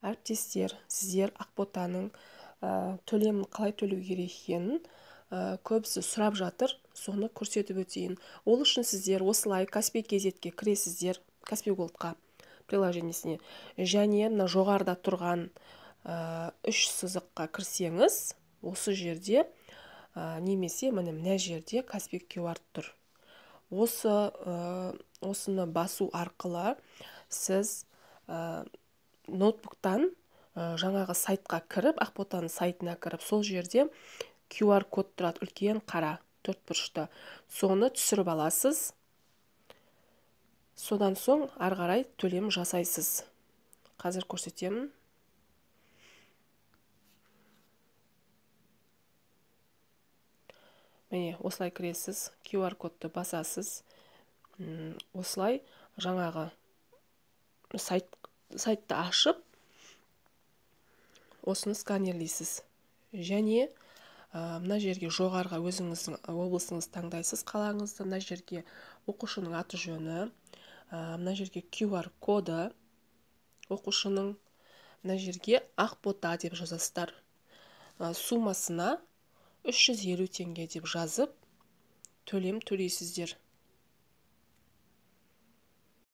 Әріптестер, сіздер Ақботаның төлемін қалай төлеу керек екенін көбісі сұрап жатыр, соны көрсетіп өтейін. Ол үшін сіздер осылай Каспий KZ-ге кіресіздер, Каспий Голдқа приложениесіне, және мына жоғарыда тұрған үш сызыққа кірсеңіз, осы жерде немесе мына жерде Каспий QR тұр. Осыны басу арқылы сіз ноутбуктан жаңағы сайтқа кіріп, Ақботаның сайтына кіріп, сол жерде QR код тұрады, үлкен қара төртбұрышты. Соны түсіріп аласыз. Содан соң ары қарай төлем жасайсыз. Қазір көрсетемін. Міне, осылай кіресіз, QR кодты басасыз. Осылай жаңағы сайтты ашып, осыны сканерлейсіз. Және мына жерге жоғарыға өзіңіздің облысыңыз таңдайсыз, қалаңызды, мына жерге оқушының аты жөні, мына жерге QR коды оқушының, мына жерге Ақбота деп жазасыздар. Сумасына 350 теңге деп жазып, төлем төлейсіздер.